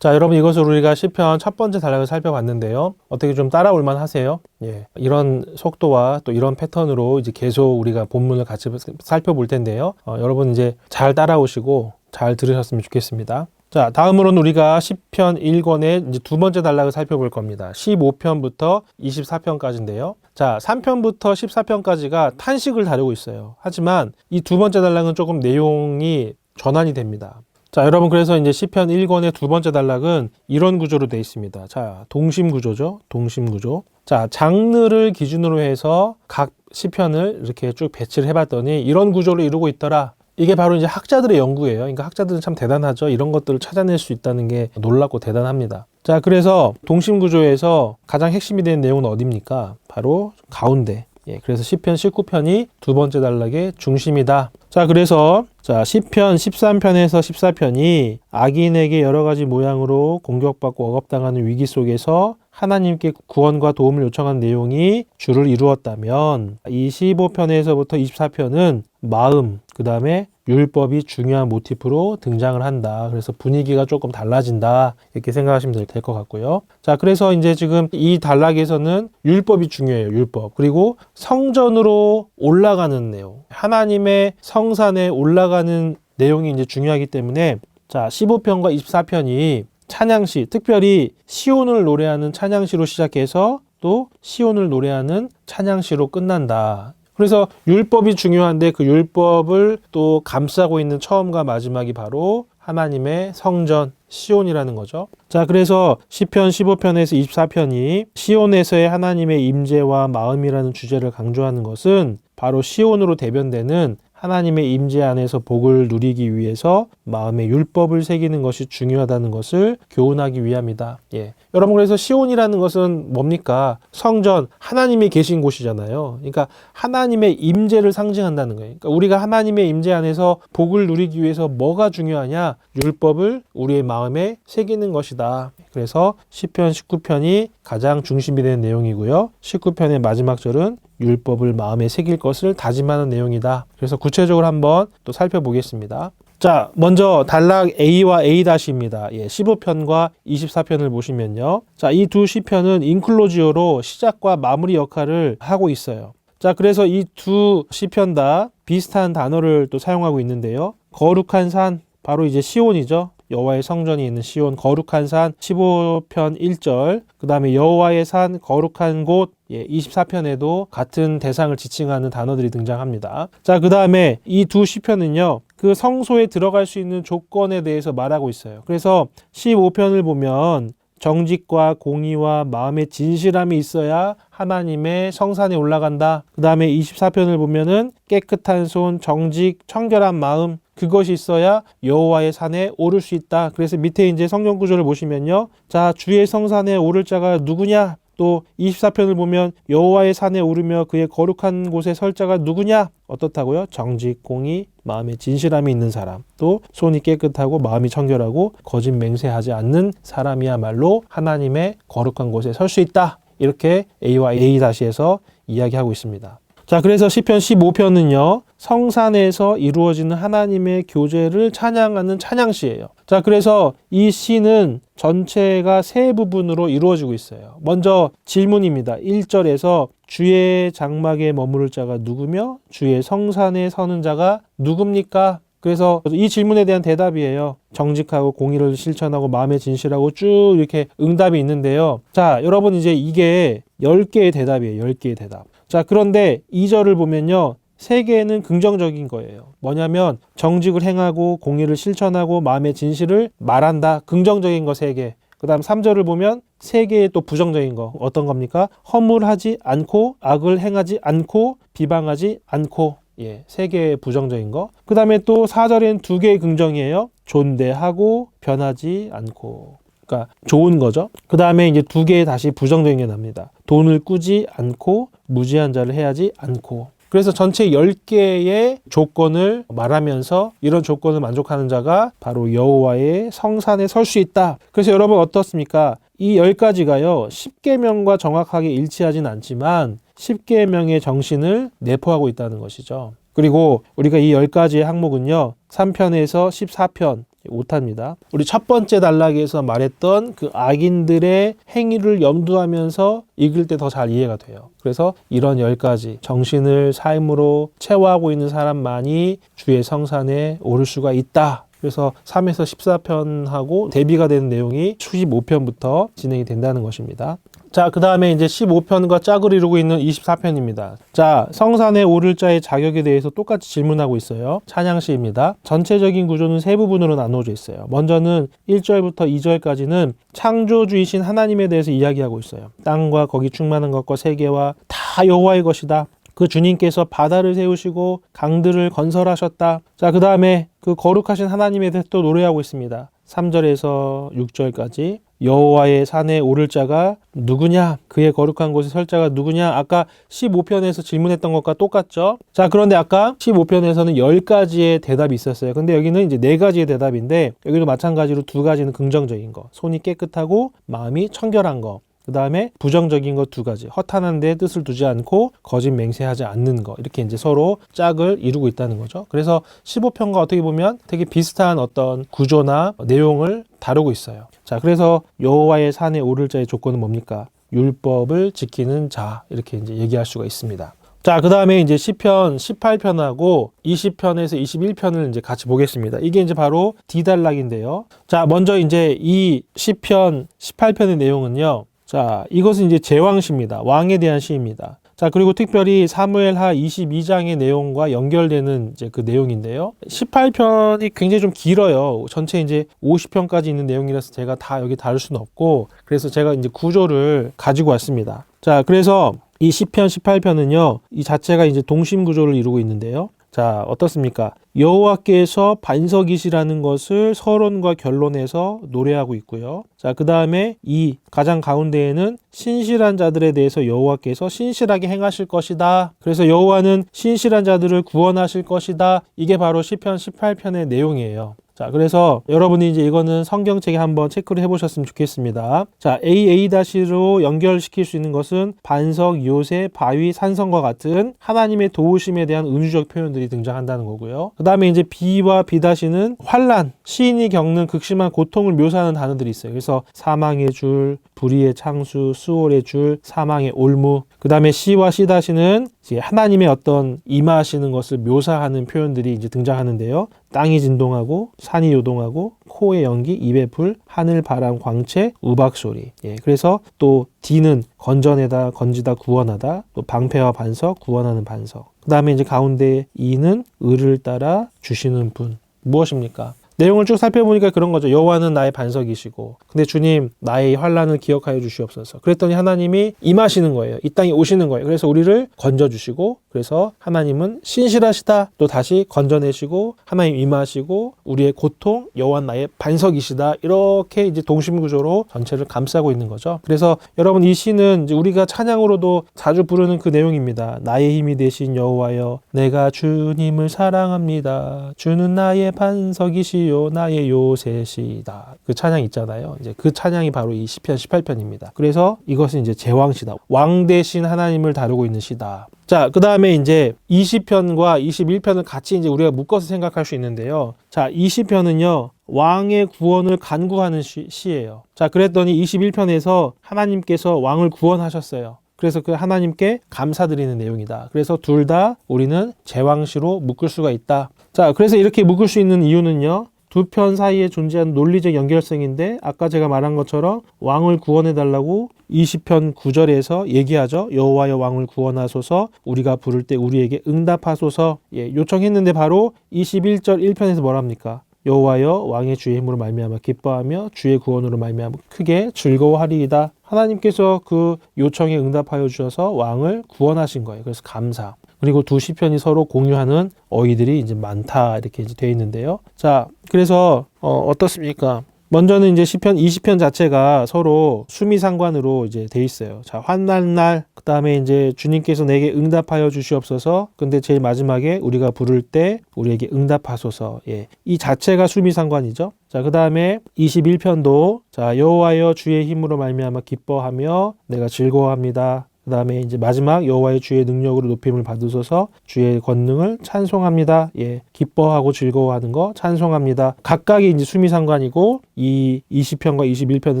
자, 여러분 이것을 우리가 시편 첫 번째 단락을 살펴봤는데요. 어떻게 좀 따라올 만 하세요? 예. 이런 속도와 또 이런 패턴으로 이제 계속 우리가 본문을 같이 살펴볼 텐데요. 여러분 이제 잘 따라오시고 잘 들으셨으면 좋겠습니다. 자, 다음으로는 우리가 시편 1권의 이제 두 번째 단락을 살펴볼 겁니다. 15편부터 24편까지인데요. 자, 3편부터 14편까지가 탄식을 다루고 있어요. 하지만 이 두 번째 단락은 조금 내용이 전환이 됩니다. 자, 여러분 그래서 이제 시편 1권의 두 번째 단락은 이런 구조로 되어 있습니다. 자, 동심 구조죠. 동심 구조. 자, 장르를 기준으로 해서 각 시편을 이렇게 쭉 배치를 해봤더니 이런 구조를 이루고 있더라. 이게 바로 이제 학자들의 연구예요. 그러니까 학자들은 참 대단하죠. 이런 것들을 찾아낼 수 있다는 게 놀랍고 대단합니다. 자, 그래서 동심 구조에서 가장 핵심이 되는 내용은 어디입니까? 바로 가운데. 예, 그래서 시편 19편이 두 번째 단락의 중심이다. 자, 그래서 시편 13편에서 14편이 악인에게 여러 가지 모양으로 공격받고 억압당하는 위기 속에서 하나님께 구원과 도움을 요청한 내용이 주를 이루었다면 이 15편에서부터 24편은 마음, 그 다음에 율법이 중요한 모티프로 등장을 한다. 그래서 분위기가 조금 달라진다. 이렇게 생각하시면 될 것 같고요. 자, 그래서 이제 지금 이 단락에서는 율법이 중요해요. 율법. 그리고 성전으로 올라가는 내용. 하나님의 성산에 올라가는 내용이 이제 중요하기 때문에 자, 15편과 24편이 찬양시, 특별히 시온을 노래하는 찬양시로 시작해서 또 시온을 노래하는 찬양시로 끝난다. 그래서 율법이 중요한데 그 율법을 또 감싸고 있는 처음과 마지막이 바로 하나님의 성전, 시온이라는 거죠. 자, 그래서 시편 15편에서 24편이 시온에서의 하나님의 임재와 마음이라는 주제를 강조하는 것은 바로 시온으로 대변되는 하나님의 임재 안에서 복을 누리기 위해서 마음의 율법을 새기는 것이 중요하다는 것을 교훈하기 위함이다. 예. 여러분 그래서 시온이라는 것은 뭡니까? 성전, 하나님이 계신 곳이잖아요. 그러니까 하나님의 임재를 상징한다는 거예요. 그러니까 우리가 하나님의 임재 안에서 복을 누리기 위해서 뭐가 중요하냐? 율법을 우리의 마음에 새기는 것이다. 그래서 시편 19편이 가장 중심이 되는 내용이고요. 19편의 마지막 절은 율법을 마음에 새길 것을 다짐하는 내용이다. 그래서 구체적으로 한번 또 살펴보겠습니다. 자, 먼저 단락 A와 A-입니다. 예, 15편과 24편을 보시면요. 자, 이 두 시편은 인클로지어로 시작과 마무리 역할을 하고 있어요. 자, 그래서 이 두 시편 다 비슷한 단어를 또 사용하고 있는데요. 거룩한 산, 바로 이제 시온이죠. 여호와의 성전이 있는 시온, 거룩한 산 15편 1절, 그 다음에 여호와의 산, 거룩한 곳 24편에도 같은 대상을 지칭하는 단어들이 등장합니다. 자, 그 다음에 이 두 시편은요, 그 성소에 들어갈 수 있는 조건에 대해서 말하고 있어요. 그래서 15편을 보면 정직과 공의와 마음의 진실함이 있어야 하나님의 성산에 올라간다. 그 다음에 24편을 보면은 깨끗한 손, 정직, 청결한 마음, 그것이 있어야 여호와의 산에 오를 수 있다. 그래서 밑에 이제 성경 구조를 보시면요. 자, 주의 성산에 오를 자가 누구냐? 또 24편을 보면 여호와의 산에 오르며 그의 거룩한 곳에 설 자가 누구냐? 어떻다고요? 정직, 공의, 마음에 진실함이 있는 사람, 또 손이 깨끗하고 마음이 청결하고 거짓 맹세하지 않는 사람이야말로 하나님의 거룩한 곳에 설 수 있다. 이렇게 A와 A-에서 이야기하고 있습니다. 자, 그래서 시편 15편은요, 성산에서 이루어지는 하나님의 교제를 찬양하는 찬양시예요. 자, 그래서 이 시는 전체가 세 부분으로 이루어지고 있어요. 먼저 질문입니다. 1절에서 주의 장막에 머무를 자가 누구며 주의 성산에 서는 자가 누굽니까? 그래서 이 질문에 대한 대답이에요. 정직하고 공의를 실천하고 마음에 진실하고 쭉 이렇게 응답이 있는데요. 자, 여러분 이제 이게 10개의 대답이에요. 10개의 대답. 자, 그런데 2절을 보면요. 3개는 긍정적인 거예요. 뭐냐면 정직을 행하고 공의를 실천하고 마음의 진실을 말한다. 긍정적인 거 3개. 그 다음 3절을 보면 3개의 또 부정적인 거. 어떤 겁니까? 허물하지 않고 악을 행하지 않고 비방하지 않고. 예, 3개의 부정적인 거. 그 다음에 또 4절엔 2개의 긍정이에요. 존대하고 변하지 않고. 그러니까 좋은 거죠. 그 다음에 이제 2개의 다시 부정적인 게 납니다. 돈을 꾸지 않고 무지한 자를 해하지 않고. 그래서 전체 10개의 조건을 말하면서 이런 조건을 만족하는 자가 바로 여호와의 성산에 설 수 있다. 그래서 여러분 어떻습니까? 이 10가지가요. 10계명과 정확하게 일치하진 않지만 10계명의 정신을 내포하고 있다는 것이죠. 그리고 우리가 이 10가지의 항목은요 3편에서 14편 오타입니다. 우리 첫 번째 단락에서 말했던 그 악인들의 행위를 염두하면서 읽을 때 더 잘 이해가 돼요. 그래서 이런 10가지 정신을 삶으로 채워하고 있는 사람만이 주의 성산에 오를 수가 있다. 그래서 3에서 14편하고 대비가 되는 내용이 15편부터 진행이 된다는 것입니다. 자, 그 다음에 이제 15편과 짝을 이루고 있는 24편입니다. 자, 성산에 오를 자의 자격에 대해서 똑같이 질문하고 있어요. 찬양시입니다. 전체적인 구조는 세 부분으로 나누어져 있어요. 먼저는 1절부터 2절까지는 창조주이신 하나님에 대해서 이야기하고 있어요. 땅과 거기 충만한 것과 세계와 다 여호와의 것이다. 그 주님께서 바다를 세우시고 강들을 건설하셨다. 자, 그 다음에 그 거룩하신 하나님에 대해서 또 노래하고 있습니다. 3절에서 6절까지 여호와의 산에 오를 자가 누구냐? 그의 거룩한 곳에 설 자가 누구냐? 아까 15편에서 질문했던 것과 똑같죠? 자, 그런데 아까 15편에서는 10가지의 대답이 있었어요. 근데 여기는 이제 4가지의 대답인데 여기도 마찬가지로 2가지는 긍정적인 거, 손이 깨끗하고 마음이 청결한 거, 그 다음에 부정적인 것 2가지, 허탄한 데 뜻을 두지 않고 거짓 맹세하지 않는 거, 이렇게 이제 서로 짝을 이루고 있다는 거죠. 그래서 15편과 어떻게 보면 되게 비슷한 어떤 구조나 내용을 다루고 있어요. 자, 그래서 여호와의 산에 오를 자의 조건은 뭡니까? 율법을 지키는 자, 이렇게 이제 얘기할 수가 있습니다. 자, 그 다음에 이제 시편 18편하고 20편에서 21편을 이제 같이 보겠습니다. 이게 이제 바로 D단락인데요. 자, 먼저 이제 이 시편 18편의 내용은요. 자, 이것은 이제 제왕시입니다. 왕에 대한 시입니다. 자, 그리고 특별히 사무엘하 22장의 내용과 연결되는 이제 그 내용인데요. 18편이 굉장히 좀 길어요. 전체 이제 50편까지 있는 내용이라서 제가 다 여기 다룰 수는 없고, 그래서 제가 이제 구조를 가지고 왔습니다. 자, 그래서 이 시편 18편은요, 이 자체가 이제 동심 구조를 이루고 있는데요. 자, 어떻습니까? 여호와께서 반석이시라는 것을 서론과 결론에서 노래하고 있고요. 자, 그 다음에 이 가장 가운데에는 신실한 자들에 대해서 여호와께서 신실하게 행하실 것이다. 그래서 여호와는 신실한 자들을 구원하실 것이다. 이게 바로 시편 18편의 내용이에요. 자, 그래서 여러분이 이제 이거는 성경책에 한번 체크를 해보셨으면 좋겠습니다. 자, AA-로 연결시킬 수 있는 것은 반석, 요새, 바위, 산성과 같은 하나님의 도우심에 대한 은유적 표현들이 등장한다는 거고요. 그 다음에 이제 B와 B-는 환난, 시인이 겪는 극심한 고통을 묘사하는 단어들이 있어요. 그래서 사망의 줄, 불의의 창수, 수월의 줄, 사망의 올무. 그 다음에 C와 C-는 이제 하나님의 어떤 임하시는 것을 묘사하는 표현들이 이제 등장하는데요. 땅이 진동하고 산이 요동하고 코의 연기, 입의 불, 하늘 바람, 광채, 우박 소리. 예, 그래서 또 D는 건져내다, 건지다, 구원하다. 또 방패와 반석, 구원하는 반석. 그 다음에 이제 가운데 E는 의를 따라 주시는 분. 무엇입니까? 내용을 쭉 살펴보니까 그런 거죠. 여호와는 나의 반석이시고, 근데 주님 나의 환난을 기억하여 주시옵소서. 그랬더니 하나님이 임하시는 거예요. 이 땅에 오시는 거예요. 그래서 우리를 건져주시고, 그래서 하나님은 신실하시다. 또 다시 건져내시고 하나님 임하시고 우리의 고통, 여호와는 나의 반석이시다. 이렇게 이제 동심구조로 전체를 감싸고 있는 거죠. 그래서 여러분, 이 시는 이제 우리가 찬양으로도 자주 부르는 그 내용입니다. 나의 힘이 되신 여호와여, 내가 주님을 사랑합니다. 주는 나의 반석이시요 나의 요새시다. 그 찬양 있잖아요. 이제 그 찬양이 바로 이 시편 18편입니다. 그래서 이것은 이제 제왕시다. 왕 대신 하나님을 다루고 있는 시다. 자, 그 다음에 이제 20편과 21편을 같이 이제 우리가 묶어서 생각할 수 있는데요. 자, 20편은요, 왕의 구원을 간구하는 시예요. 자, 그랬더니 21편에서 하나님께서 왕을 구원하셨어요. 그래서 그 하나님께 감사드리는 내용이다. 그래서 둘 다 우리는 제왕시로 묶을 수가 있다. 자, 그래서 이렇게 묶을 수 있는 이유는요, 두 편 사이에 존재하는 논리적 연결성인데, 아까 제가 말한 것처럼 왕을 구원해달라고 20편 9절에서 얘기하죠. 여호와여 왕을 구원하소서, 우리가 부를 때 우리에게 응답하소서. 예, 요청했는데 바로 21절 1편에서 뭐랍니까? 여호와여 왕의 주의 힘으로 말미암아 기뻐하며 주의 구원으로 말미암아 크게 즐거워하리이다. 하나님께서 그 요청에 응답하여 주셔서 왕을 구원하신 거예요. 그래서 감사. 그리고 두 시편이 서로 공유하는 어휘들이 이제 많다, 이렇게 이제 되어 있는데요. 자, 그래서 어떻습니까? 먼저는 이제 시편 20편 자체가 서로 수미상관으로 이제 돼 있어요. 자, 환난 날, 그 다음에 이제 주님께서 내게 응답하여 주시옵소서. 근데 제일 마지막에 우리가 부를 때 우리에게 응답하소서. 예, 이 자체가 수미상관이죠. 자, 그 다음에 21편도 자, 여호와여 주의 힘으로 말미암아 기뻐하며 내가 즐거워합니다. 그 다음에 이제 마지막 여호와의 주의 능력으로 높임을 받으소서 주의 권능을 찬송합니다. 예, 기뻐하고 즐거워하는 거 찬송합니다. 각각이 이제 수미상관이고 이 20편과 21편은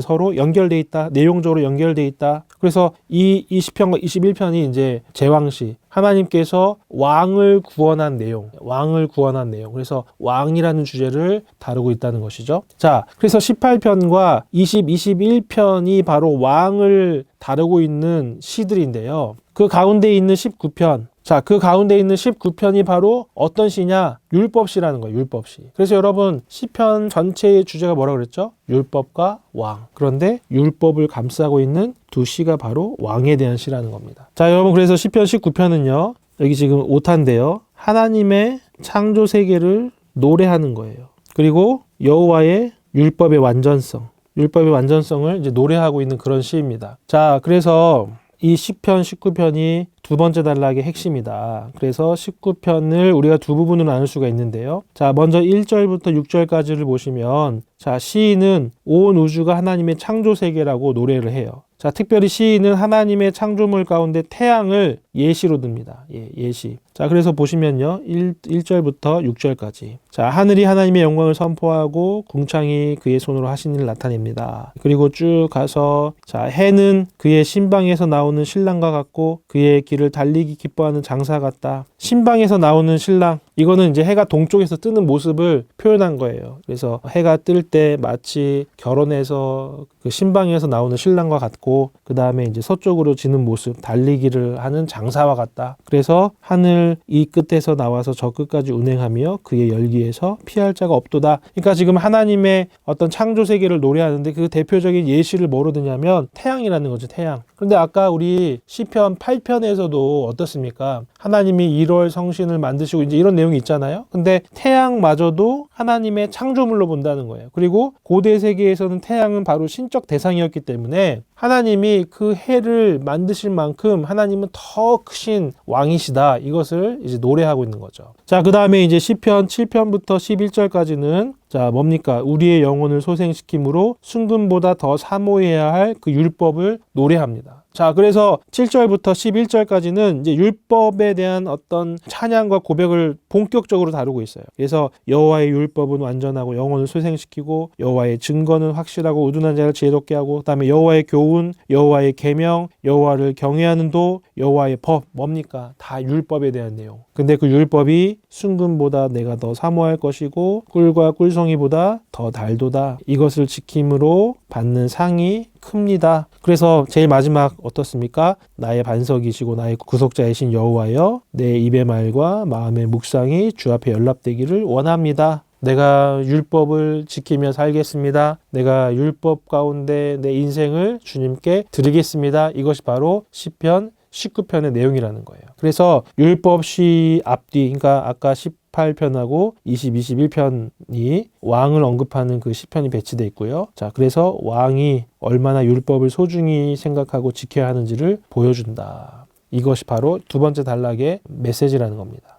서로 연결돼 있다. 내용적으로 연결돼 있다. 그래서 이 20편과 21편이 이제 제왕시 하나님께서 왕을 구원한 내용, 왕을 구원한 내용. 그래서 왕이라는 주제를 다루고 있다는 것이죠. 자, 그래서 18편과 21편이 바로 왕을 다루고 있는 시들인데요. 그 가운데 있는 19편. 자, 그 가운데 있는 19편이 바로 어떤 시냐? 율법시라는 거예요. 율법시. 그래서 여러분 시편 전체의 주제가 뭐라고 그랬죠? 율법과 왕. 그런데 율법을 감싸고 있는 두 시가 바로 왕에 대한 시라는 겁니다. 자, 여러분 그래서 시편 19편은요. 여기 지금 오타인데요. 하나님의 창조 세계를 노래하는 거예요. 그리고 여호와의 율법의 완전성. 율법의 완전성을 이제 노래하고 있는 그런 시입니다. 자, 그래서 이 시편 19편이 두 번째 단락의 핵심이다. 그래서 19편을 우리가 두 부분으로 나눌 수가 있는데요. 자, 먼저 1절부터 6절까지를 보시면 자, 시인은 온 우주가 하나님의 창조 세계라고 노래를 해요. 자, 특별히 시인은 하나님의 창조물 가운데 태양을 예시로 듭니다. 예시. 자, 그래서 보시면요. 1절부터 6절까지. 자, 하늘이 하나님의 영광을 선포하고 궁창이 그의 손으로 하신 일을 나타냅니다. 그리고 쭉 가서 자, 해는 그의 신방에서 나오는 신랑과 같고 그의 길을 달리기 기뻐하는 장사 같다. 신방에서 나오는 신랑. 이거는 이제 해가 동쪽에서 뜨는 모습을 표현한 거예요. 그래서 해가 뜰 때 마치 결혼해서 그 신방에서 나오는 신랑과 같고 그 다음에 이제 서쪽으로 지는 모습, 달리기를 하는 장사와 같다. 그래서 하늘 이 끝에서 나와서 저 끝까지 운행하며 그의 열기에서 피할 자가 없도다. 그러니까 지금 하나님의 어떤 창조 세계를 노래하는데 그 대표적인 예시를 뭐로 드냐면 태양이라는 거죠. 태양. 그런데 아까 우리 시편 8편에서도 어떻습니까? 하나님이 1월 성신을 만드시고 이제 이런 내용이 있잖아요. 근데 태양마저도 하나님의 창조물로 본다는 거예요. 그리고 고대 세계에서는 태양은 바로 신적 대상이었기 때문에 하나님이 그 해를 만드실 만큼 하나님은 더 크신 왕이시다. 이것을 이제 노래하고 있는 거죠. 자, 그 다음에 이제 시편 7편부터 11절까지는 자, 뭡니까? 우리의 영혼을 소생시킴으로 순금보다 더 사모해야 할 그 율법을 노래합니다. 자, 그래서 7절부터 11절까지는 이제 율법에 대한 어떤 찬양과 고백을 본격적으로 다루고 있어요. 그래서 여호와의 율법은 완전하고 영혼을 소생시키고 여호와의 증거는 확실하고 우둔한 자를 지혜롭게 하고 그다음에 여호와의 교훈, 여호와의 계명, 여호와를 경외하는 도, 여호와의 법 뭡니까? 다 율법에 대한 내용. 근데 그 율법이 순금보다 내가 더 사모할 것이고 꿀과 꿀송이보다 더 달도다. 이것을 지킴으로 받는 상이 큽니다. 그래서 제일 마지막 어떻습니까? 나의 반석이시고 나의 구속자이신 여호와여 내 입의 말과 마음의 묵상이 주 앞에 연락되기를 원합니다. 내가 율법을 지키며 살겠습니다. 내가 율법 가운데 내 인생을 주님께 드리겠습니다. 이것이 바로 시편 19편의 내용이라는 거예요. 그래서 율법시 앞뒤, 그러니까 아까 18편하고 21편이 왕을 언급하는 그 시편이 배치되어 있고요. 자, 그래서 왕이 얼마나 율법을 소중히 생각하고 지켜야 하는지를 보여준다. 이것이 바로 두 번째 단락의 메시지라는 겁니다.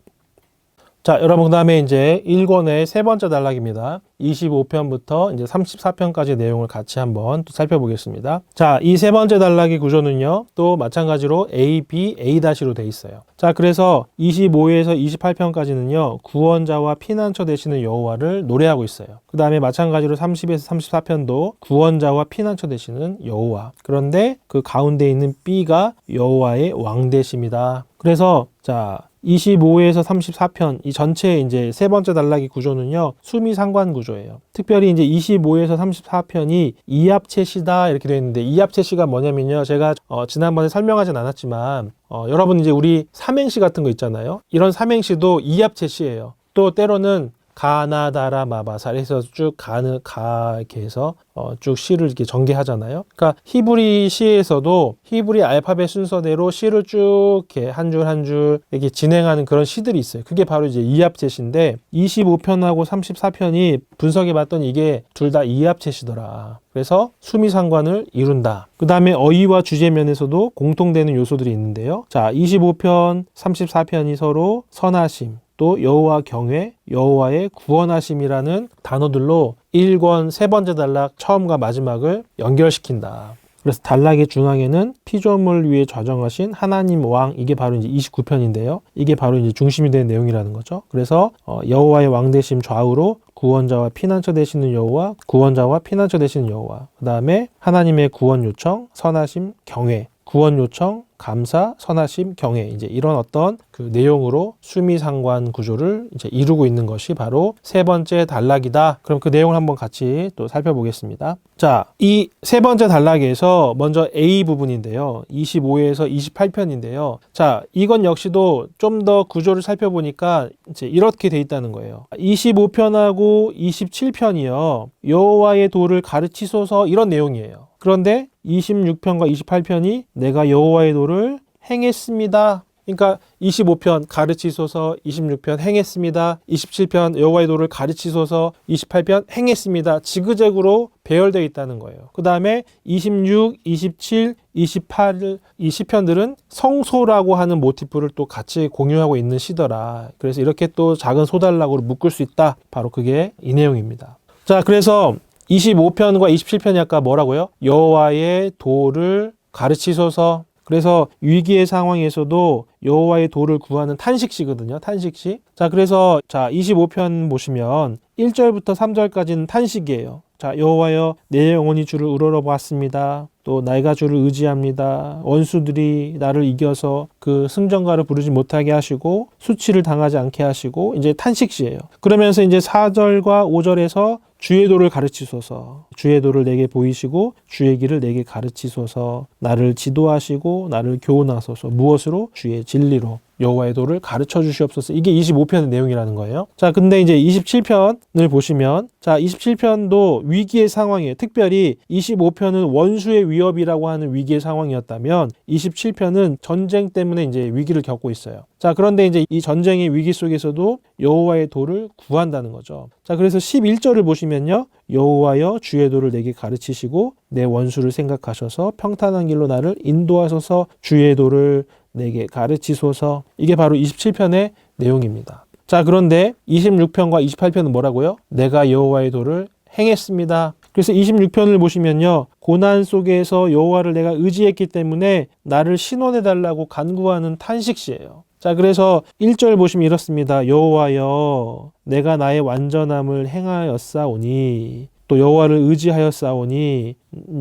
자, 여러분, 그 다음에 이제 1권의 세 번째 단락입니다. 25편부터 이제 34편까지 내용을 같이 한번 또 살펴보겠습니다. 자, 이 세 번째 단락의 구조는요, 또 마찬가지로 A, B, A-로 돼 있어요. 자, 그래서 25에서 28편까지는요, 구원자와 피난처 되시는 여호와를 노래하고 있어요. 그 다음에 마찬가지로 30에서 34편도 구원자와 피난처 되시는 여호와. 그런데 그 가운데 있는 B가 여호와의 왕되심이다. 그래서 자, 25에서 34편 이 전체 이제 세 번째 단락의 구조는요, 수미상관 구조예요. 특별히 이제 25에서 34편이 이합체시다 이렇게 되어 있는데, 이합체시가 뭐냐면요, 제가 지난번에 설명하진 않았지만 여러분 이제 우리 삼행시 같은 거 있잖아요. 이런 삼행시도 이합체시예요. 또 때로는 가나다라 마바사 해서 쭉 가 이렇게 해서 쭉 시를 이렇게 전개하잖아요. 그러니까 히브리 시에서도 히브리 알파벳 순서대로 시를 쭉 이렇게 한 줄 한 줄 이렇게 진행하는 그런 시들이 있어요. 그게 바로 이제 이합체시인데 25편하고 34편이 분석해 봤더니 이게 둘 다 이합체시더라. 그래서 수미상관을 이룬다. 그 다음에 어휘와 주제 면에서도 공통되는 요소들이 있는데요. 자, 25편, 34편이 서로 선하심, 또 여호와 경외, 여호와의 구원하심이라는 단어들로 1권 세 번째 단락 처음과 마지막을 연결시킨다. 그래서 단락의 중앙에는 피조물 위에 좌정하신 하나님 왕, 이게 바로 이제 29편인데요. 이게 바로 이제 중심이 되는 내용이라는 거죠. 그래서 여호와의 왕대심 좌우로 구원자와 피난처 되시는 여호와, 구원자와 피난처 되시는 여호와. 그 다음에 하나님의 구원 요청, 선하심, 경외. 구원 요청, 감사, 선하심, 경외. 이제 이런 어떤 그 내용으로 수미상관 구조를 이제 이루고 있는 것이 바로 세 번째 단락이다. 그럼 그 내용을 한번 같이 또 살펴보겠습니다. 자, 이 세 번째 단락에서 먼저 A 부분인데요. 25에서 28편인데요. 자, 이건 역시도 좀 더 구조를 살펴보니까 이제 이렇게 돼 있다는 거예요. 25편하고 27편이요. 여호와의 도를 가르치소서, 이런 내용이에요. 그런데 26편과 28편이 내가 여호와의 도를 행했습니다. 그러니까 25편 가르치소서, 26편 행했습니다. 27편 여호와의 도를 가르치소서, 28편 행했습니다. 지그재그로 배열되어 있다는 거예요. 그 다음에 26, 27, 28, 이 시편들은 성소라고 하는 모티프를 또 같이 공유하고 있는 시더라. 그래서 이렇게 또 작은 소단락으로 묶을 수 있다. 바로 그게 이 내용입니다. 자, 그래서 25편과 27편이 아까 뭐라고요? 여호와의 도를 가르치소서. 그래서 위기의 상황에서도 여호와의 도를 구하는 탄식시거든요. 탄식시. 자, 그래서 25편 보시면 1절부터 3절까지는 탄식이에요. 자, 여호와여 내 영혼이 주를 우러러보았습니다. 또 내가 주를 의지합니다. 원수들이 나를 이겨서 그 승전가를 부르지 못하게 하시고 수치를 당하지 않게 하시고, 이제 탄식시예요. 그러면서 이제 4절과 5절에서 주의 도를 가르치소서. 주의 도를 내게 보이시고 주의 길을 내게 가르치소서. 나를 지도하시고 나를 교훈하소서. 무엇으로? 주의 진리로. 여호와의 도를 가르쳐 주시옵소서. 이게 25편의 내용이라는 거예요. 자, 근데 이제 27편을 보시면, 자, 27편도 위기의 상황이에요. 특별히 25편은 원수의 위협이라고 하는 위기의 상황이었다면 27편은 전쟁 때문에 이제 위기를 겪고 있어요. 자, 그런데 이제 이 전쟁의 위기 속에서도 여호와의 도를 구한다는 거죠. 자, 그래서 11절을 보시면요. 여호와여 주의 도를 내게 가르치시고 내 원수를 생각하셔서 평탄한 길로 나를 인도하소서. 주의 도를 내게 가르치소서. 이게 바로 27편의 내용입니다. 자, 그런데 26편과 28편은 뭐라고요? 내가 여호와의 도를 행했습니다. 그래서 26편을 보시면요. 고난 속에서 여호와를 내가 의지했기 때문에 나를 신원해달라고 간구하는 탄식시예요. 자, 그래서 1절 보시면 이렇습니다. 여호와여 내가 나의 완전함을 행하였사오니, 또 여호와를 의지하였사오니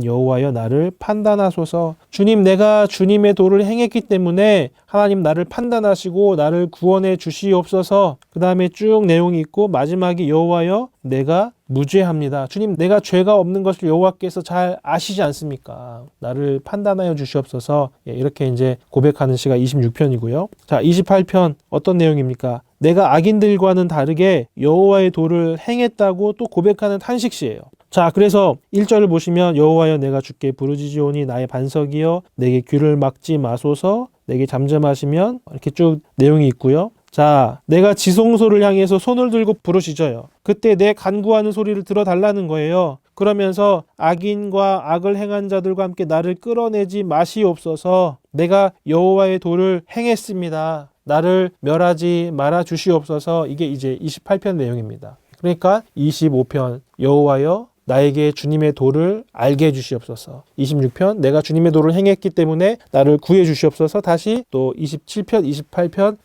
여호와여 나를 판단하소서. 주님, 내가 주님의 도를 행했기 때문에 하나님 나를 판단하시고 나를 구원해 주시옵소서. 그 다음에 쭉 내용이 있고 마지막에 여호와여 내가 무죄합니다. 주님, 내가 죄가 없는 것을 여호와께서 잘 아시지 않습니까? 나를 판단하여 주시옵소서. 이렇게 이제 고백하는 시가 26편이고요. 자, 28편 어떤 내용입니까? 내가 악인들과는 다르게 여호와의 도를 행했다고 또 고백하는 탄식시예요. 자, 그래서 1절을 보시면 여호와여 내가 주께 부르짖으오니 나의 반석이여 내게 귀를 막지 마소서. 내게 잠잠하시면, 이렇게 쭉 내용이 있고요. 자, 내가 지성소를 향해서 손을 들고 부르짖어요. 그때 내 간구하는 소리를 들어달라는 거예요. 그러면서 악인과 악을 행한 자들과 함께 나를 끌어내지 마시옵소서. 내가 여호와의 도를 행했습니다. 나를 멸하지 말아 주시옵소서. 이게 이제 28편 내용입니다. 그러니까 25편 여호와여 나에게 주님의 도를 알게 해주시옵소서. 26편 내가 주님의 도를 행했기 때문에 나를 구해 주시옵소서. 다시 또 27편, 28편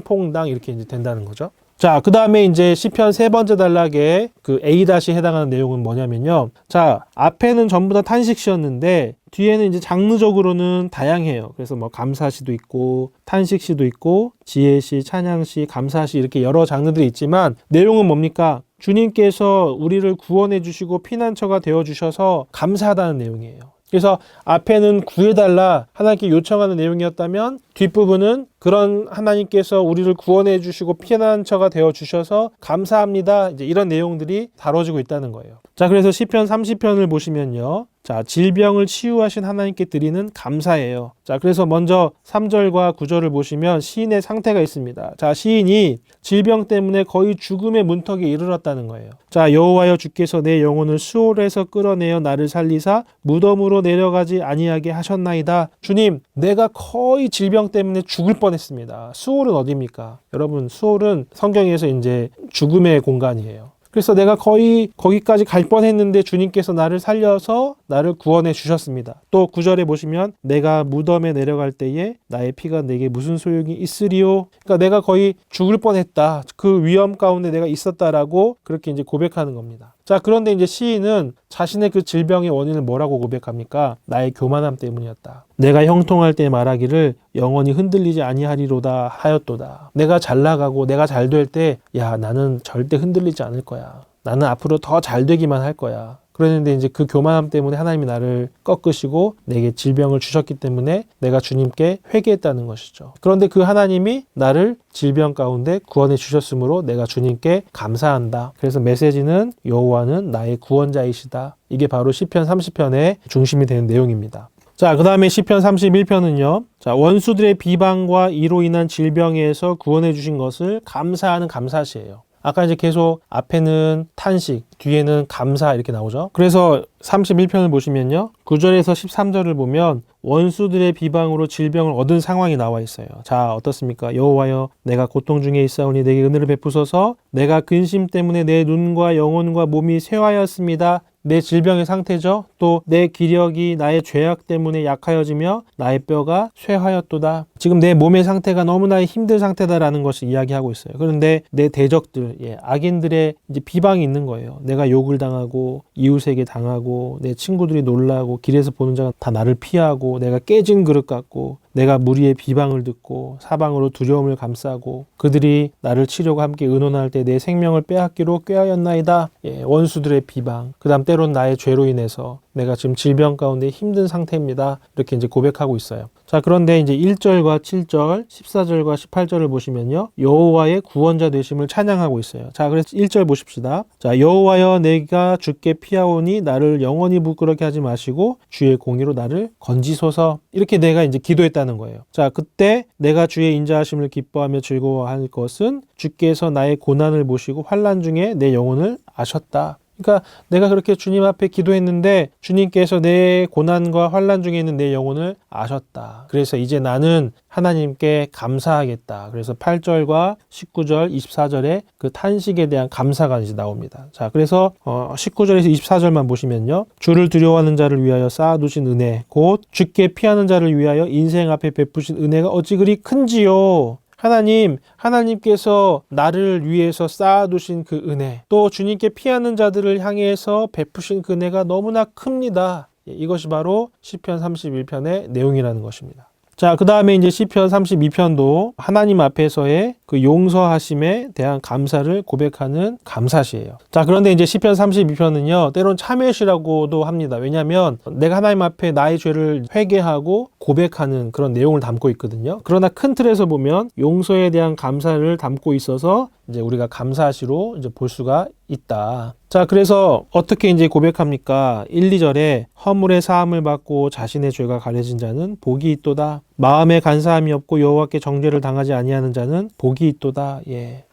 퐁당 이렇게 이제 된다는 거죠. 자, 그 다음에 이제 시편 세 번째 단락에 그 A-에 해당하는 내용은 뭐냐면요. 자, 앞에는 전부 다 탄식시였는데 뒤에는 이제 장르적으로는 다양해요. 그래서 뭐 감사시도 있고 탄식시도 있고 지혜시, 찬양시, 감사시 이렇게 여러 장르들이 있지만 내용은 뭡니까? 주님께서 우리를 구원해 주시고 피난처가 되어 주셔서 감사하다는 내용이에요. 그래서 앞에는 구해달라 하나님께 요청하는 내용이었다면 뒷부분은 그런 하나님께서 우리를 구원해 주시고 피난처가 되어 주셔서 감사합니다. 이제 이런 내용들이 다뤄지고 있다는 거예요. 자, 그래서 시편 30편을 보시면요. 자, 질병을 치유하신 하나님께 드리는 감사예요. 자, 그래서 먼저 3절과 9절을 보시면 시인의 상태가 있습니다. 자, 시인이 질병 때문에 거의 죽음의 문턱에 이르렀다는 거예요. 자, 여호와여 주께서 내 영혼을 수올에서 끌어내어 나를 살리사 무덤으로 내려가지 아니하게 하셨나이다. 주님, 내가 거의 질병 때문에 죽을 뻔했습니다. 수올은 어디입니까? 여러분, 수올은 성경에서 이제 죽음의 공간이에요. 그래서 내가 거의 거기까지 갈 뻔했는데 주님께서 나를 살려서 나를 구원해 주셨습니다. 또 9절에 보시면 내가 무덤에 내려갈 때에 나의 피가 내게 무슨 소용이 있으리요. 그러니까 내가 거의 죽을 뻔했다. 그 위험 가운데 내가 있었다라고 그렇게 이제 고백하는 겁니다. 자, 그런데 이제 시인은 자신의 그 질병의 원인을 뭐라고 고백합니까? 나의 교만함 때문이었다. 내가 형통할 때 말하기를 영원히 흔들리지 아니하리로다 하였도다. 내가 잘 나가고 내가 잘 될 때 야, 나는 절대 흔들리지 않을 거야. 나는 앞으로 더 잘 되기만 할 거야. 그랬는데 이제 그 교만함 때문에 하나님이 나를 꺾으시고 내게 질병을 주셨기 때문에 내가 주님께 회개했다는 것이죠. 그런데 그 하나님이 나를 질병 가운데 구원해 주셨으므로 내가 주님께 감사한다. 그래서 메시지는 여호와는 나의 구원자이시다. 이게 바로 시편 30편의 중심이 되는 내용입니다. 자, 그 다음에 시편 31편은요. 자, 원수들의 비방과 이로 인한 질병에서 구원해 주신 것을 감사하는 감사시예요. 아까 이제 계속 앞에는 탄식, 뒤에는 감사 이렇게 나오죠. 그래서 31편을 보시면요. 9절에서 13절을 보면 원수들의 비방으로 질병을 얻은 상황이 나와 있어요. 자, 어떻습니까? 여호와여, 내가 고통 중에 있사오니 내게 은혜를 베푸소서. 내가 근심 때문에 내 눈과 영혼과 몸이 쇠하였습니다. 내 질병의 상태죠. 또 내 기력이 나의 죄악 때문에 약하여지며 나의 뼈가 쇠하였도다. 지금 내 몸의 상태가 너무나 힘든 상태다라는 것을 이야기하고 있어요. 그런데 내 대적들, 악인들의 이제 비방이 있는 거예요. 내가 욕을 당하고 이웃에게 당하고 내 친구들이 놀라고 길에서 보는 자가 다 나를 피하고 내가 깨진 그릇 같고 내가 무리의 비방을 듣고 사방으로 두려움을 감싸고 그들이 나를 치려고 함께 의논할 때 내 생명을 빼앗기로 꾀하였나이다. 원수들의 비방, 그 다음 때론 나의 죄로 인해서 내가 지금 질병 가운데 힘든 상태입니다. 이렇게 이제 고백하고 있어요. 자, 그런데 이제 1절과 7절, 14절과 18절을 보시면요. 여호와의 구원자 되심을 찬양하고 있어요. 자, 그래서 1절 보십시다. 자, 여호와여, 내가 주께 피하오니 나를 영원히 부끄럽게 하지 마시고 주의 공의로 나를 건지소서. 이렇게 내가 이제 기도했다는 거예요. 자, 그때 내가 주의 인자하심을 기뻐하며 즐거워할 것은 주께서 나의 고난을 보시고 환난 중에 내 영혼을 아셨다. 그러니까 내가 그렇게 주님 앞에 기도했는데 주님께서 내 고난과 환난 중에 있는 내 영혼을 아셨다. 그래서 이제 나는 하나님께 감사하겠다. 그래서 8절과 19절, 24절에 그 탄식에 대한 감사가 이제 나옵니다. 자, 그래서 19절에서 24절만 보시면요. 주를 두려워하는 자를 위하여 쌓아두신 은혜, 곧 주께 피하는 자를 위하여 인생 앞에 베푸신 은혜가 어찌 그리 큰지요. 하나님께서 나를 위해서 쌓아두신 그 은혜, 또 주님께 피하는 자들을 향해서 베푸신 그 은혜가 너무나 큽니다. 이것이 바로 시편 31편의 내용이라는 것입니다. 자, 그 다음에 이제 시편 32편도 하나님 앞에서의 그 용서하심에 대한 감사를 고백하는 감사시예요. 자, 그런데 이제 시편 32편은요, 때론 참회시라고도 합니다. 왜냐하면 내가 하나님 앞에 나의 죄를 회개하고 고백하는 그런 내용을 담고 있거든요. 그러나 큰 틀에서 보면 용서에 대한 감사를 담고 있어서 이제 우리가 감사시로 이제 볼 수가 있다. 자, 그래서 어떻게 이제 고백합니까? 1, 2절에 허물의 사함을 받고 자신의 죄가 가려진 자는 복이 있도다. 마음에 간사함이 없고 여호와께 정죄를 당하지 아니하는 자는 복이 있도다.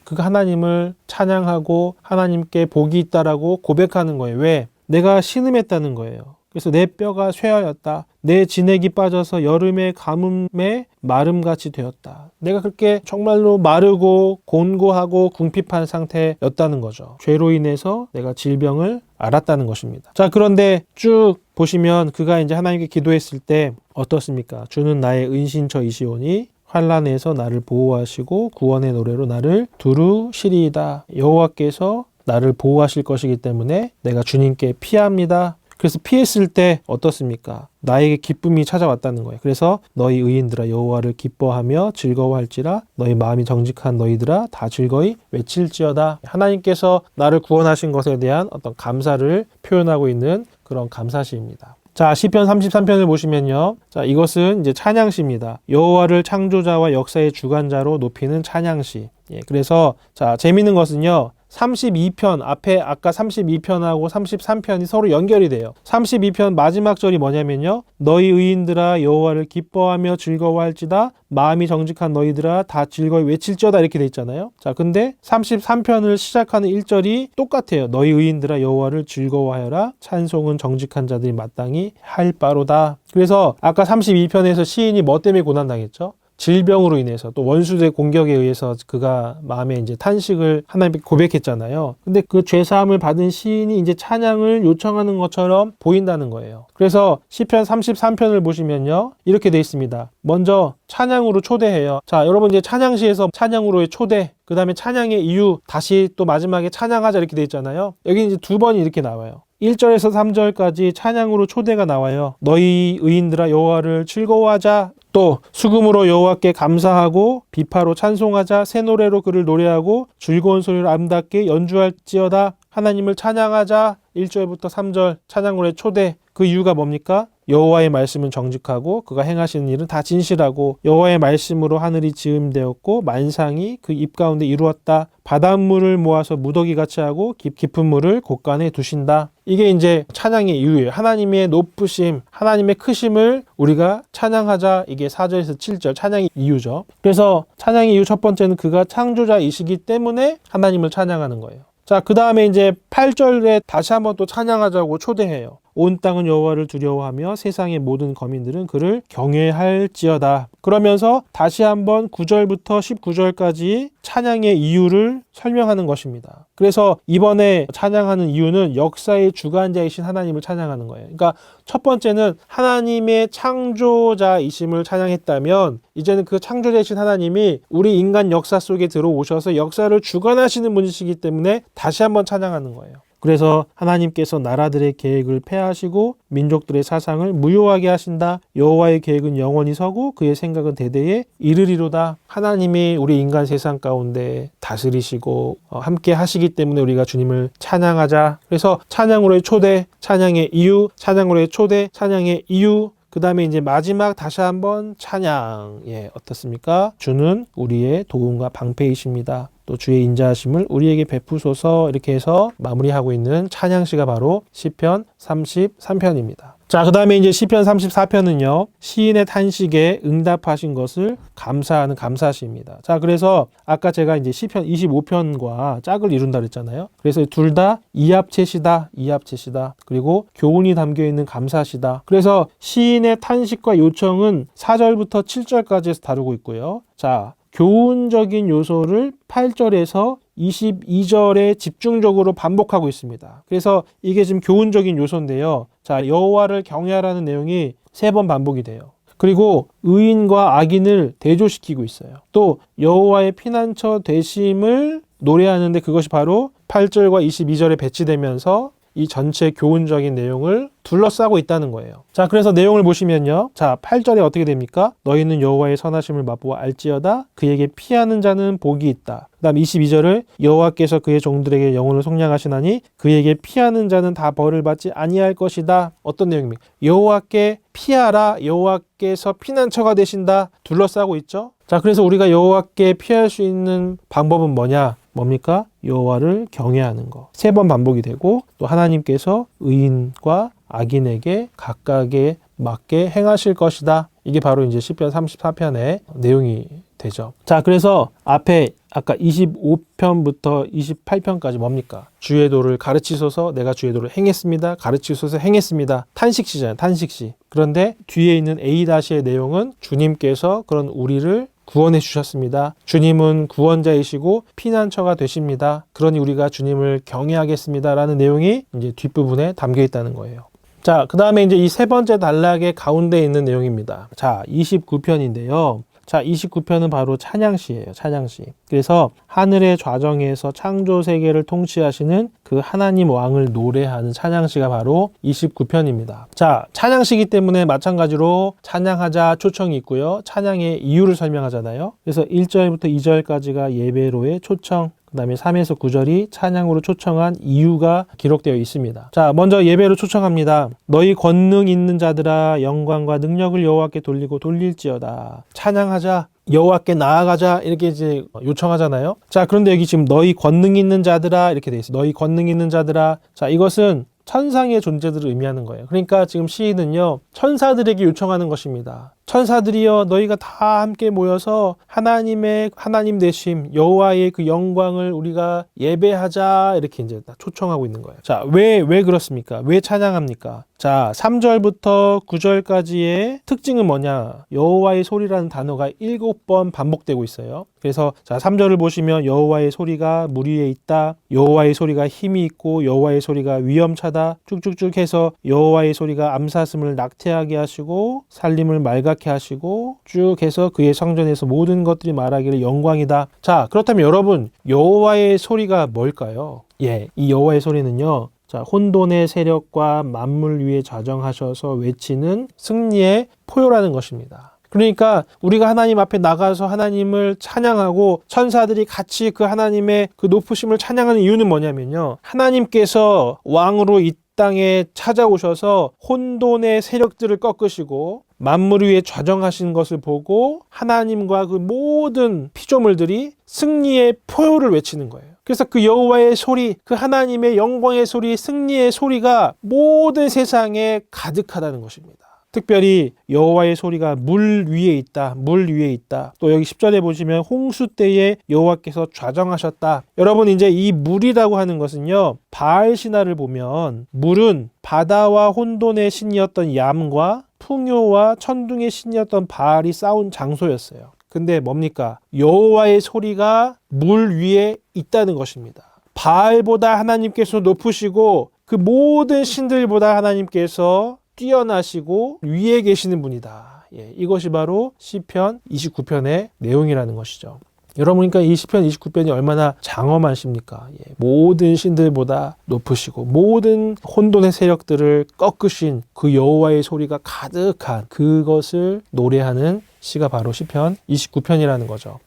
그 하나님을 찬양하고 하나님께 복이 있다라고 고백하는 거예요. 왜? 내가 신음했다는 거예요. 그래서 내 뼈가 쇠하였다. 내 진액이 빠져서 여름의 가뭄에 마름같이 되었다. 내가 그렇게 정말로 마르고 곤고하고 궁핍한 상태였다는 거죠. 죄로 인해서 내가 질병을 알았다는 것입니다. 자, 그런데 쭉 보시면 그가 이제 하나님께 기도했을 때 어떻습니까? 주는 나의 은신처이시오니 환난에서 나를 보호하시고 구원의 노래로 나를 두루시리이다. 여호와께서 나를 보호하실 것이기 때문에 내가 주님께 피합니다. 그래서 피했을 때 어떻습니까? 나에게 기쁨이 찾아왔다는 거예요. 그래서 너희 의인들아 여호와를 기뻐하며 즐거워할지라 너희 마음이 정직한 너희들아 다 즐거이 외칠지어다. 하나님께서 나를 구원하신 것에 대한 어떤 감사를 표현하고 있는 그런 감사시입니다. 자, 시편 33편을 보시면요. 자, 이것은 이제 찬양시입니다. 여호와를 창조자와 역사의 주관자로 높이는 찬양시. 그래서 자, 재미있는 것은요. 32편 앞에 아까 32편하고 33편이 서로 연결이 돼요. 32편 마지막 절이 뭐냐면요. 너희 의인들아 여호와를 기뻐하며 즐거워할지다 마음이 정직한 너희들아 다 즐거이 외칠지어다 이렇게 돼 있잖아요. 자, 근데 33편을 시작하는 1절이 똑같아요. 너희 의인들아 여호와를 즐거워하여라 찬송은 정직한 자들이 마땅히 할 바로다. 그래서 아까 32편에서 시인이 뭐 때문에 고난당했죠? 질병으로 인해서 또 원수들의 공격에 의해서 그가 마음에 이제 탄식을 하나님께 고백했잖아요. 근데 그 죄사함을 받은 시인이 이제 찬양을 요청하는 것처럼 보인다는 거예요. 그래서 시편 33편을 보시면요, 이렇게 돼 있습니다. 먼저 찬양으로 초대해요. 자, 여러분 이제 찬양시에서 찬양으로의 초대, 그 다음에 찬양의 이유, 다시 또 마지막에 찬양하자 이렇게 돼 있잖아요. 여기 이제 두 번이 이렇게 나와요. 1절에서 3절까지 찬양으로 초대가 나와요. 너희 의인들아 여호와를 즐거워하자. 또 수금으로 여호와께 감사하고 비파로 찬송하자. 새 노래로 그를 노래하고 즐거운 소리로 아름답게 연주할지어다. 하나님을 찬양하자. 1절부터 3절 찬양으로의 초대. 그 이유가 뭡니까? 여호와의 말씀은 정직하고 그가 행하시는 일은 다 진실하고 여호와의 말씀으로 하늘이 지음되었고 만상이 그 입 가운데 이루었다. 바닷물을 모아서 무더기같이 하고 깊은 물을 곳간에 두신다. 이게 이제 찬양의 이유예요. 하나님의 높으심, 하나님의 크심을 우리가 찬양하자. 이게 4절에서 7절 찬양의 이유죠. 그래서 찬양의 이유 첫 번째는 그가 창조자이시기 때문에 하나님을 찬양하는 거예요. 자, 그 다음에 이제 8절에 다시 한번 또 찬양하자고 초대해요. 온 땅은 여호와를 두려워하며 세상의 모든 거민들은 그를 경외할지어다. 그러면서 다시 한번 9절부터 19절까지 찬양의 이유를 설명하는 것입니다. 그래서 이번에 찬양하는 이유는 역사의 주관자이신 하나님을 찬양하는 거예요. 그러니까 첫 번째는 하나님의 창조자이심을 찬양했다면 이제는 그 창조자이신 하나님이 우리 인간 역사 속에 들어오셔서 역사를 주관하시는 분이시기 때문에 다시 한번 찬양하는 거예요. 그래서 하나님께서 나라들의 계획을 폐하시고 민족들의 사상을 무효하게 하신다. 여호와의 계획은 영원히 서고 그의 생각은 대대에 이르리로다. 하나님이 우리 인간 세상 가운데 다스리시고 함께 하시기 때문에 우리가 주님을 찬양하자. 그래서 찬양으로의 초대, 찬양의 이유, 찬양으로의 초대, 찬양의 이유. 그 다음에 이제 마지막 다시 한번 찬양. 예, 어떻습니까? 주는 우리의 도움과 방패이십니다. 또 주의 인자하심을 우리에게 베푸소서. 이렇게 해서 마무리하고 있는 찬양시가 바로 시편 33편입니다. 자, 그 다음에 이제 시편 34편은요, 시인의 탄식에 응답하신 것을 감사하는 감사시입니다. 자, 그래서 아까 제가 이제 시편 25편과 짝을 이룬다 그랬잖아요. 그래서 둘 다 이합체시다, 이합체시다. 그리고 교훈이 담겨 있는 감사시다. 그래서 시인의 탄식과 요청은 4절부터 7절까지에서 다루고 있고요. 자, 교훈적인 요소를 8절에서 22절에 집중적으로 반복하고 있습니다. 그래서 이게 지금 교훈적인 요소인데요. 자, 여호와를 경외하라는 내용이 3번 반복이 돼요. 그리고 의인과 악인을 대조시키고 있어요. 또 여호와의 피난처 되심을 노래하는데 그것이 바로 8절과 22절에 배치되면서 이 전체 교훈적인 내용을 둘러싸고 있다는 거예요. 자, 그래서 내용을 보시면요. 자, 8절에 어떻게 됩니까? 너희는 여호와의 선하심을 맛보아 알지어다. 그에게 피하는 자는 복이 있다. 그 다음 22절을 여호와께서 그의 종들에게 영혼을 속량하시나니 그에게 피하는 자는 다 벌을 받지 아니할 것이다. 어떤 내용입니까? 여호와께 피하라. 여호와께서 피난처가 되신다. 둘러싸고 있죠. 자, 그래서 우리가 여호와께 피할 수 있는 방법은 뭐냐? 뭡니까? 여호와를 경외하는 거. 3번 반복이 되고 또 하나님께서 의인과 악인에게 각각에 맞게 행하실 것이다. 이게 바로 이제 시편 34편의 내용이 되죠. 자, 그래서 앞에 아까 25편부터 28편까지 뭡니까? 주의 도를 가르치소서. 내가 주의 도를 행했습니다. 가르치소서. 행했습니다. 탄식시잖아요. 탄식시. 그런데 뒤에 있는 A-의 내용은 주님께서 그런 우리를 구원해 주셨습니다. 주님은 구원자이시고 피난처가 되십니다. 그러니 우리가 주님을 경외하겠습니다. 라는 내용이 이제 뒷부분에 담겨 있다는 거예요. 자, 그 다음에 이제 이 3번째 단락의 가운데 있는 내용입니다. 자, 29편인데요. 자, 29편은 바로 찬양시예요. 찬양시. 그래서 하늘의 좌정에서 창조 세계를 통치하시는 그 하나님 왕을 노래하는 찬양시가 바로 29편입니다. 자, 찬양시기 때문에 마찬가지로 찬양하자 초청이 있고요. 찬양의 이유를 설명하잖아요. 그래서 1절부터 2절까지가 예배로의 초청, 그 다음에 3에서 9절이 찬양으로 초청한 이유가 기록되어 있습니다. 자, 먼저 예배로 초청합니다. 너희 권능 있는 자들아 영광과 능력을 여호와께 돌리고 돌릴지어다. 찬양하자. 여호와께 나아가자. 이렇게 이제 요청하잖아요. 자, 그런데 여기 지금 너희 권능 있는 자들아 이렇게 돼 있어요. 너희 권능 있는 자들아. 자, 이것은 천상의 존재들을 의미하는 거예요. 그러니까 지금 시인은요, 천사들에게 요청하는 것입니다. 천사들이여 너희가 다 함께 모여서 하나님 되심 여호와의 그 영광을 우리가 예배하자 이렇게 이제 초청하고 있는 거예요. 자, 왜 그렇습니까? 왜 찬양합니까? 자, 3절부터 9절까지의 특징은 뭐냐? 여호와의 소리라는 단어가 7번 반복되고 있어요. 그래서 자, 3절을 보시면 여호와의 소리가 물 위에 있다. 여호와의 소리가 힘이 있고 여호와의 소리가 위엄차다. 쭉쭉쭉 해서 여호와의 소리가 암사슴을 낙태하게 하시고 살림을 맑게 하시고 쭉 해서 그의 성전에서 모든 것들이 말하기를 영광이다. 자, 그렇다면 여러분 여호와의 소리가 뭘까요? 예, 이 여호와의 소리는요. 자, 혼돈의 세력과 만물 위에 좌정하셔서 외치는 승리의 포효라는 것입니다. 그러니까 우리가 하나님 앞에 나가서 하나님을 찬양하고 천사들이 같이 그 하나님의 그 높으심을 찬양하는 이유는 뭐냐면요. 하나님께서 왕으로 이 땅에 찾아오셔서 혼돈의 세력들을 꺾으시고 만물 위에 좌정하신 것을 보고 하나님과 그 모든 피조물들이 승리의 포효를 외치는 거예요. 그래서 그 여호와의 소리, 그 하나님의 영광의 소리, 승리의 소리가 모든 세상에 가득하다는 것입니다. 특별히 여호와의 소리가 물 위에 있다. 물 위에 있다. 또 여기 10절에 보시면 홍수 때에 여호와께서 좌정하셨다. 여러분 이제 이 물이라고 하는 것은요. 바알 신화를 보면 물은 바다와 혼돈의 신이었던 얌과 풍요와 천둥의 신이었던 바알이 싸운 장소였어요. 근데 뭡니까? 여호와의 소리가 물 위에 있다는 것입니다. 바알보다 하나님께서 높으시고 그 모든 신들보다 하나님께서 뛰어나시고 위에 계시는 분이다. 예, 이것이 바로 시편 29편의 내용이라는 것이죠. 여러분 그러니까 이 시편 29편이 얼마나 장엄하십니까? 예, 모든 신들보다 높으시고 모든 혼돈의 세력들을 꺾으신 그 여호와의 소리가 가득한 그것을 노래하는 시가 바로 시편 29편이라는 거죠.